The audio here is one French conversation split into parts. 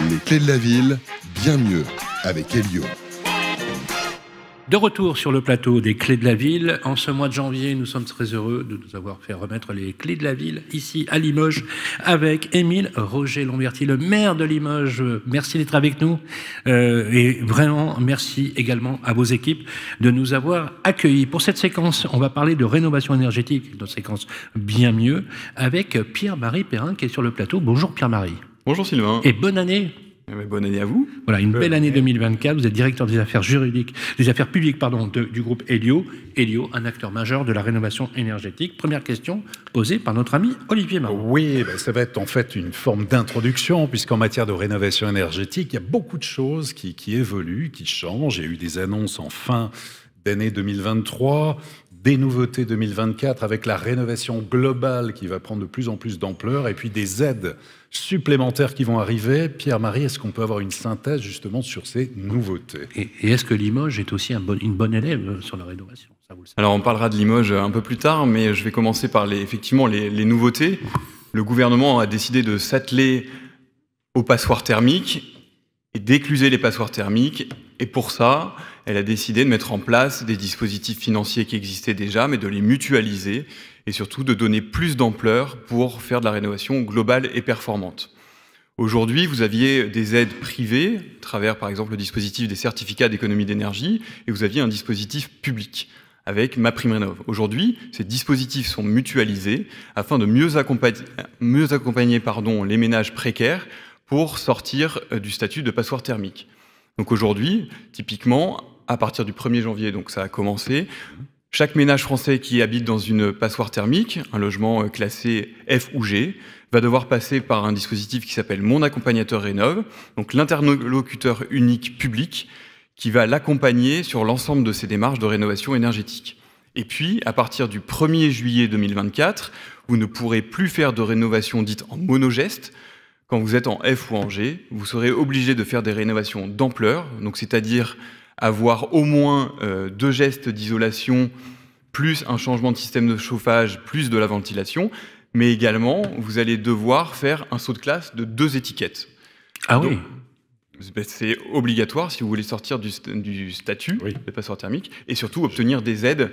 Les clés de la ville, bien mieux avec Elio. De retour sur le plateau des Clés de la Ville. En ce mois de janvier, nous sommes très heureux de nous avoir fait remettre les Clés de la Ville ici à Limoges avec Émile Roger-Lamberty, le maire de Limoges. Merci d'être avec nous et vraiment merci également à vos équipes de nous avoir accueillis. Pour cette séquence, on va parler de rénovation énergétique, une séquence bien mieux, avec Pierre-Marie Perrin qui est sur le plateau. Bonjour Pierre-Marie. Bonjour Sylvain. Et bonne année. Bonne année à vous. Voilà, une belle année 2024. Vous êtes directeur des affaires juridiques, des affaires publiques, du groupe Elio. Elio, un acteur majeur de la rénovation énergétique. Première question posée par notre ami Olivier Marot. Oui, ça va être en fait une forme d'introduction, puisqu'en matière de rénovation énergétique, il y a beaucoup de choses qui évoluent, qui changent. Il y a eu des annonces en fin d'année 2023, des nouveautés 2024 avec la rénovation globale qui va prendre de plus en plus d'ampleur, et puis des aides supplémentaires qui vont arriver. Pierre-Marie, est-ce qu'on peut avoir une synthèse justement sur ces nouveautés ? Et est-ce que Limoges est aussi une bonne élève sur la rénovation ? Ça, vous le savez. Alors on parlera de Limoges un peu plus tard, mais je vais commencer par les nouveautés. Le gouvernement a décidé de s'atteler aux passoires thermiques et d'écluser les passoires thermiques. Et pour ça, elle a décidé de mettre en place des dispositifs financiers qui existaient déjà, mais de les mutualiser et surtout de donner plus d'ampleur pour faire de la rénovation globale et performante. Aujourd'hui, vous aviez des aides privées, à travers par exemple le dispositif des certificats d'économie d'énergie, et vous aviez un dispositif public avec MaPrimeRénov'. Aujourd'hui, ces dispositifs sont mutualisés afin de mieux accompagner les ménages précaires pour sortir du statut de passoire thermique. Donc aujourd'hui, typiquement, à partir du 1er janvier, donc ça a commencé, chaque ménage français qui habite dans une passoire thermique, un logement classé F ou G, va devoir passer par un dispositif qui s'appelle Mon Accompagnateur Rénov', donc l'interlocuteur unique public qui va l'accompagner sur l'ensemble de ses démarches de rénovation énergétique. Et puis, à partir du 1er juillet 2024, vous ne pourrez plus faire de rénovation dite en monogeste. Quand vous êtes en F ou en G, vous serez obligé de faire des rénovations d'ampleur, donc c'est-à-dire avoir au moins 2 gestes d'isolation, plus un changement de système de chauffage, plus de la ventilation, mais également, vous allez devoir faire un saut de classe de 2 étiquettes. Ah donc, oui. c'est obligatoire si vous voulez sortir du statut de passoire thermique et surtout obtenir des aides.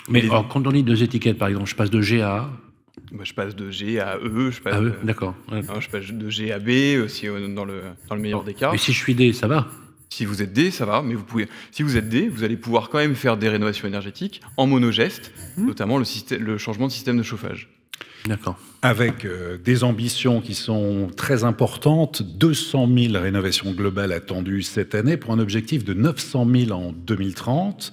Mais alors, quand on dit 2 étiquettes, par exemple, je passe de G à A. Je passe de G à E, je passe, d'accord. Ouais. Je passe de G à B, dans le meilleur des cas. Mais si je suis D, ça va ? Si vous êtes D, ça va, mais si vous êtes D, vous allez pouvoir quand même faire des rénovations énergétiques en monogeste, notamment le changement de système de chauffage. D'accord. Avec des ambitions qui sont très importantes, 200 000 rénovations globales attendues cette année pour un objectif de 900 000 en 2030.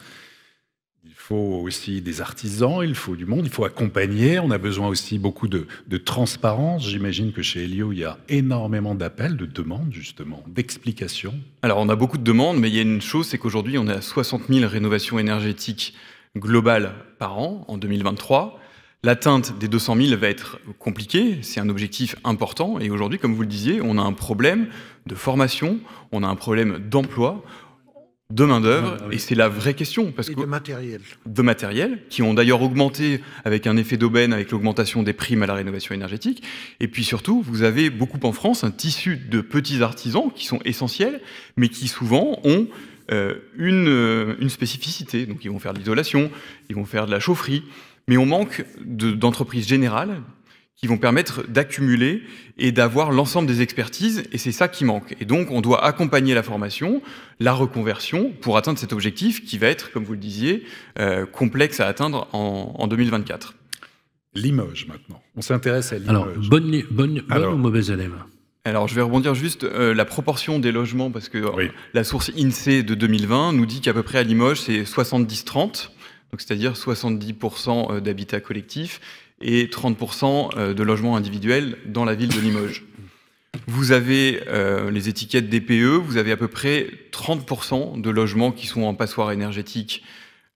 Il faut aussi des artisans, il faut du monde, il faut accompagner. On a besoin aussi beaucoup de transparence. J'imagine que chez Elio, il y a énormément d'appels, de demandes justement, d'explications. Alors on a beaucoup de demandes, mais il y a une chose, c'est qu'aujourd'hui on est à 60 000 rénovations énergétiques globales par an en 2023. L'atteinte des 200 000 va être compliquée, c'est un objectif important. Et aujourd'hui, comme vous le disiez, on a un problème de formation, on a un problème d'emploi, de main-d'œuvre, et c'est la vraie question. De matériel, qui ont d'ailleurs augmenté avec un effet d'aubaine, avec l'augmentation des primes à la rénovation énergétique. Et puis surtout, vous avez beaucoup en France un tissu de petits artisans qui sont essentiels, mais qui souvent ont une spécificité. Donc ils vont faire de l'isolation, ils vont faire de la chaufferie, mais on manque d'entreprises générales qui vont permettre d'accumuler et d'avoir l'ensemble des expertises, et c'est ça qui manque. Et donc, on doit accompagner la formation, la reconversion, pour atteindre cet objectif qui va être, comme vous le disiez, complexe à atteindre en 2024. Limoges, maintenant. On s'intéresse à Limoges. Alors, bonne ou mauvaise élève ? Alors, je vais rebondir juste la proportion des logements, parce que la source INSEE de 2020 nous dit qu'à peu près à Limoges, c'est 70-30, donc c'est-à-dire 70% d'habitat collectif, et 30% de logements individuels dans la ville de Limoges. Vous avez les étiquettes DPE, vous avez à peu près 30% de logements qui sont en passoire énergétique,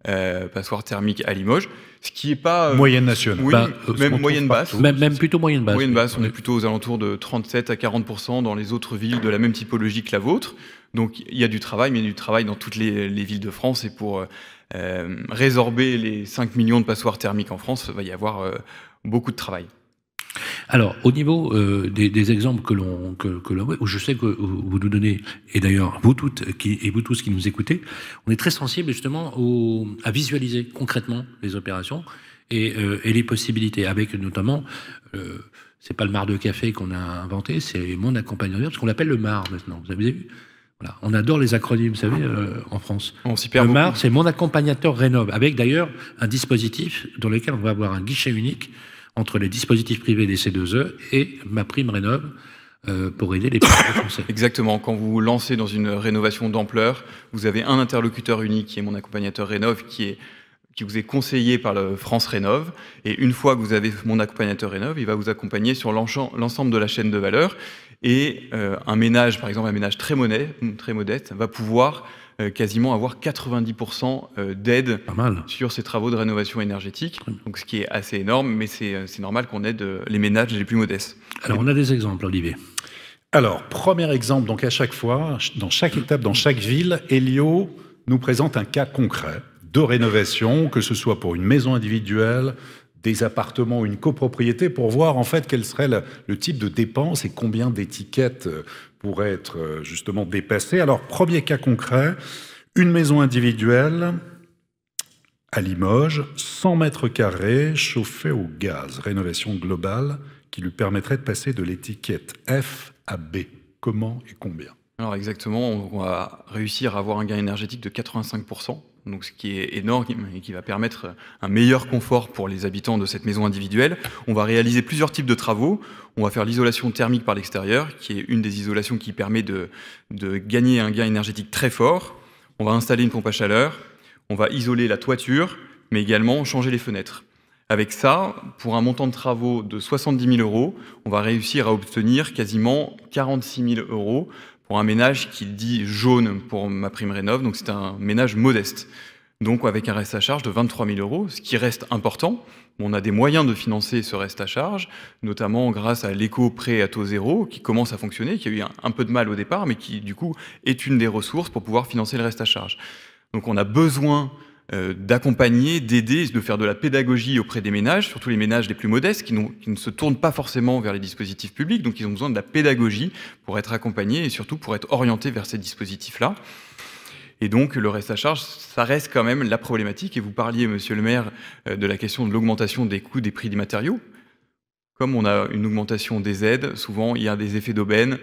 passoire thermique à Limoges, ce qui n'est pas... moyenne nationale. Oui, même moyenne basse. Même plutôt moyenne basse. Moyenne basse, on est plutôt aux alentours de 37 à 40% dans les autres villes de la même typologie que la vôtre. Donc il y a du travail, mais il y a du travail dans toutes les villes de France, et pour résorber les 5 millions de passoires thermiques en France, il va y avoir beaucoup de travail. Alors, au niveau des exemples que l'on où je sais que vous nous donnez, et d'ailleurs vous toutes et vous tous qui nous écoutez, on est très sensible justement à visualiser concrètement les opérations et les possibilités, avec notamment, c'est pas le mar de café qu'on a inventé, c'est mon accompagnateur, parce qu'on l'appelle le mar maintenant. Vous avez vu? Voilà. On adore les acronymes, vous savez, en France. On s'y perd le beaucoup. mar, c'est mon accompagnateur rénove, avec d'ailleurs un dispositif dans lequel on va avoir un guichet unique entre les dispositifs privés des C2E et ma prime rénove pour aider les particuliers français. Exactement. Quand vous vous lancez dans une rénovation d'ampleur, vous avez un interlocuteur unique qui est mon accompagnateur Rénov, qui vous est conseillé par le France Rénov. Et une fois que vous avez mon accompagnateur Rénov, il va vous accompagner sur l'ensemble de la chaîne de valeur. Et un ménage, par exemple un ménage très modeste, va pouvoir quasiment avoir 90% d'aide sur ces travaux de rénovation énergétique. Donc ce qui est assez énorme, mais c'est normal qu'on aide les ménages les plus modestes. Alors on a des exemples, Olivier. Alors, premier exemple, donc à chaque fois, dans chaque étape, dans chaque ville, Elio nous présente un cas concret de rénovation, que ce soit pour une maison individuelle, des appartements ou une copropriété, pour voir en fait quel serait le type de dépenses et combien d'étiquettes pourraient être justement dépassées. Alors, premier cas concret, une maison individuelle à Limoges, 100 mètres carrés, chauffée au gaz, rénovation globale, qui lui permettrait de passer de l'étiquette F à B. Comment et combien? Alors exactement, on va réussir à avoir un gain énergétique de 85%, donc ce qui est énorme et qui va permettre un meilleur confort pour les habitants de cette maison individuelle. On va réaliser plusieurs types de travaux. On va faire l'isolation thermique par l'extérieur, qui est une des isolations qui permet de gagner un gain énergétique très fort. On va installer une pompe à chaleur, on va isoler la toiture, mais également changer les fenêtres. Avec ça, pour un montant de travaux de 70 000 €, on va réussir à obtenir quasiment 46 000 € pour un ménage qui dit jaune pour ma prime rénov, donc c'est un ménage modeste. Donc avec un reste à charge de 23 000 €, ce qui reste important. On a des moyens de financer ce reste à charge, notamment grâce à l'éco-prêt à taux zéro, qui commence à fonctionner, qui a eu un peu de mal au départ, mais qui du coup est une des ressources pour pouvoir financer le reste à charge. Donc on a besoin d'accompagner, d'aider, de faire de la pédagogie auprès des ménages, surtout les ménages les plus modestes, qui ne se tournent pas forcément vers les dispositifs publics, donc ils ont besoin de la pédagogie pour être accompagnés et surtout pour être orientés vers ces dispositifs-là. Et donc le reste à charge, ça reste quand même la problématique. Et vous parliez, monsieur le maire, de la question de l'augmentation des coûts des prix des matériaux. Comme on a une augmentation des aides, souvent il y a des effets d'aubaine,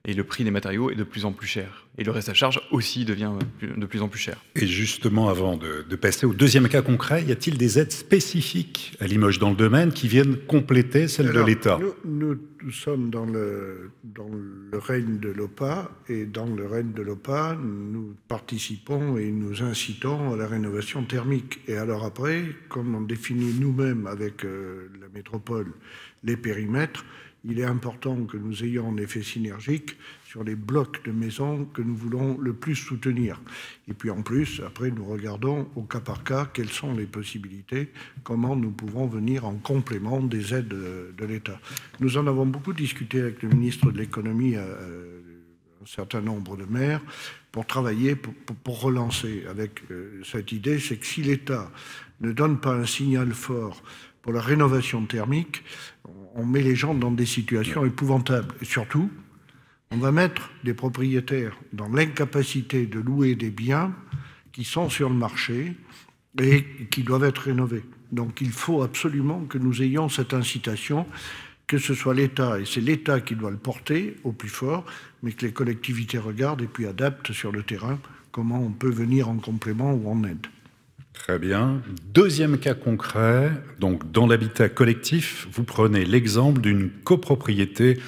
et le prix des matériaux est de plus en plus cher. Et le reste à charge aussi devient de plus en plus cher. Et justement, avant de passer au deuxième cas concret, y a-t-il des aides spécifiques à Limoges dans le domaine qui viennent compléter celles de l'État? Nous sommes dans le règne de l'OPA, et dans le règne de l'OPA, nous participons et nous incitons à la rénovation thermique. Et alors après, comme on définit nous-mêmes avec la métropole les périmètres, il est important que nous ayons un effet synergique sur les blocs de maisons que nous voulons le plus soutenir. Et puis en plus, après, nous regardons au cas par cas quelles sont les possibilités, comment nous pouvons venir en complément des aides de l'État. Nous en avons beaucoup discuté avec le ministre de l'économie, un certain nombre de maires, pour travailler, pour relancer avec cette idée, c'est que si l'État ne donne pas un signal fort pour la rénovation thermique, on met les gens dans des situations épouvantables. Et surtout, on va mettre des propriétaires dans l'incapacité de louer des biens qui sont sur le marché et qui doivent être rénovés. Donc il faut absolument que nous ayons cette incitation, que ce soit l'État, et c'est l'État qui doit le porter au plus fort, mais que les collectivités regardent et puis adaptent sur le terrain comment on peut venir en complément ou en aide. Très bien. Deuxième cas concret, donc dans l'habitat collectif, vous prenez l'exemple d'une copropriété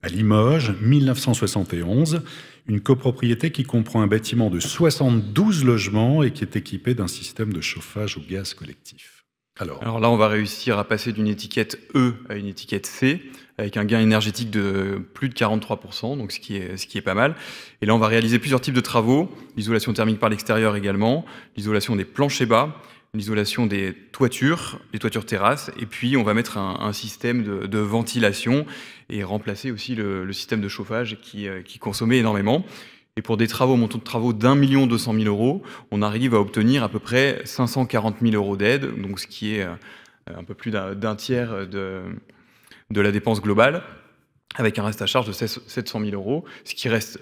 à Limoges, 1971, une copropriété qui comprend un bâtiment de 72 logements et qui est équipé d'un système de chauffage au gaz collectif. Alors là, on va réussir à passer d'une étiquette E à une étiquette C, avec un gain énergétique de plus de 43%, donc ce qui est pas mal. Et là, on va réaliser plusieurs types de travaux, l'isolation thermique par l'extérieur également, l'isolation des planchers bas, l'isolation des toitures, les toitures terrasses, et puis on va mettre un système de ventilation et remplacer aussi le système de chauffage qui consommait énormément. Et pour des travaux, montant de travaux d'1 200 000 €, on arrive à obtenir à peu près 540 000 € d'aide, donc ce qui est un peu plus d'un tiers de la dépense globale, avec un reste à charge de 700 000 €, ce qui reste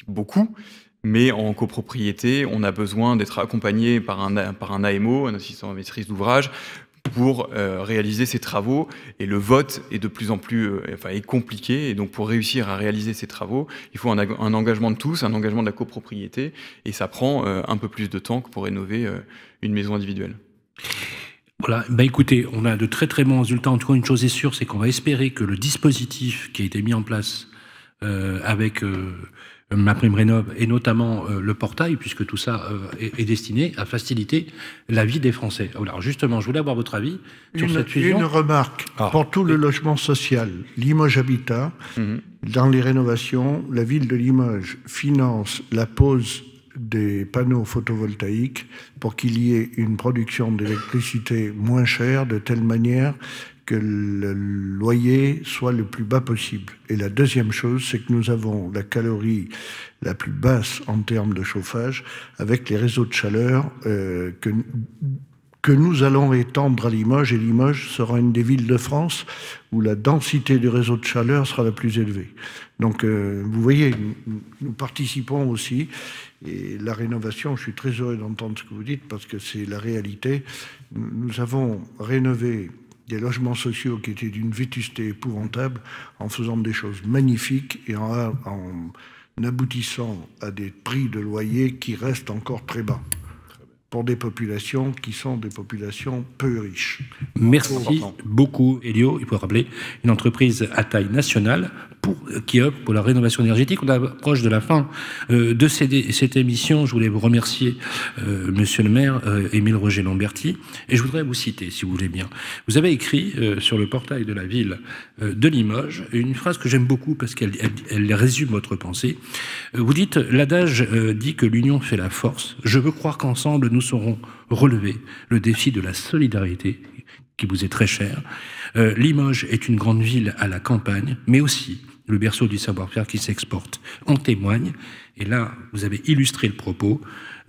beaucoup. Mais en copropriété, on a besoin d'être accompagné par un AMO, un assistant à maîtrise d'ouvrage, pour réaliser ces travaux. Et le vote est de plus en plus est compliqué. Et donc, pour réussir à réaliser ces travaux, il faut un engagement de tous, un engagement de la copropriété. Et ça prend un peu plus de temps que pour rénover une maison individuelle. Voilà, écoutez, on a de très très bons résultats. En tout cas, une chose est sûre, c'est qu'on va espérer que le dispositif qui a été mis en place avec MaPrimeRénov' et notamment le portail, puisque tout ça est destiné à faciliter la vie des Français. Alors justement, je voulais avoir votre avis sur cette fusion. Une remarque pour tout le logement social, Limoges Habitat, dans les rénovations, la ville de Limoges finance la pose des panneaux photovoltaïques pour qu'il y ait une production d'électricité moins chère, de telle manière que le loyer soit le plus bas possible. Et la deuxième chose, c'est que nous avons la calorie la plus basse en termes de chauffage avec les réseaux de chaleur que nous allons étendre à Limoges. Et Limoges sera une des villes de France où la densité du réseau de chaleur sera la plus élevée. Donc, vous voyez, nous participons aussi. Et la rénovation, je suis très heureux d'entendre ce que vous dites parce que c'est la réalité. Nous avons rénové des logements sociaux qui étaient d'une vétusté épouvantable en faisant des choses magnifiques et en aboutissant à des prix de loyer qui restent encore très bas pour des populations qui sont des populations peu riches. Merci beaucoup, Elio. Il faut rappeler une entreprise à taille nationale qui œuvre pour la rénovation énergétique. On approche de la fin de cette émission. Je voulais vous remercier, Monsieur le maire, Émile Roger Lamberty, et je voudrais vous citer, si vous voulez bien. Vous avez écrit sur le portail de la ville de Limoges une phrase que j'aime beaucoup parce qu'elle résume votre pensée. Vous dites, l'adage dit que l'union fait la force. Je veux croire qu'ensemble, nous saurons relever le défi de la solidarité qui vous est très cher. Limoges est une grande ville à la campagne, mais aussi le berceau du savoir-faire qui s'exporte en témoigne. Et là, vous avez illustré le propos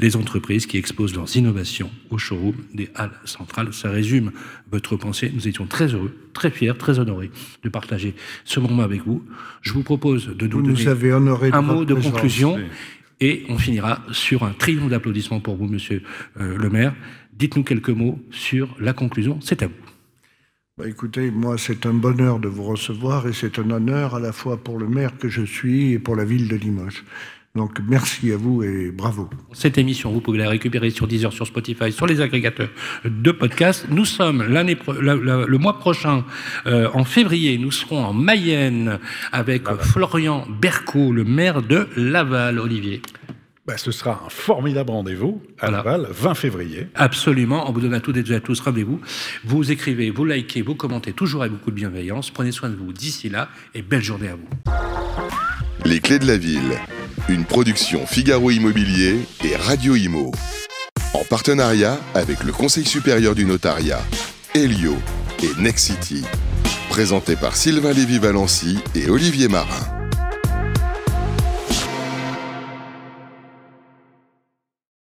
des entreprises qui exposent leurs innovations au showroom des Halles Centrales. Ça résume votre pensée. Nous étions très heureux, très fiers, très honorés de partager ce moment avec vous. Je vous propose de nous donner un mot de conclusion. Et on finira sur un triomphe d'applaudissements pour vous, monsieur le maire. Dites-nous quelques mots sur la conclusion. C'est à vous. Écoutez, moi, c'est un bonheur de vous recevoir et c'est un honneur à la fois pour le maire que je suis et pour la ville de Limoges. Donc, merci à vous et bravo. Cette émission, vous pouvez la récupérer sur Deezer, sur Spotify, sur les agrégateurs de podcasts. Nous sommes le mois prochain, en février, nous serons en Mayenne avec Florian Berco, le maire de Laval. Olivier. Ce sera un formidable rendez-vous à Laval, 20 février. Absolument, on vous donne à toutes et à tous rendez-vous. Vous écrivez, vous likez, vous commentez, toujours avec beaucoup de bienveillance. Prenez soin de vous d'ici là et belle journée à vous. Les Clés de la Ville, une production Figaro Immobilier et Radio Imo. En partenariat avec le Conseil supérieur du notariat, Elio et Nexity. Présenté par Sylvain Lévy-Valency et Olivier Marin.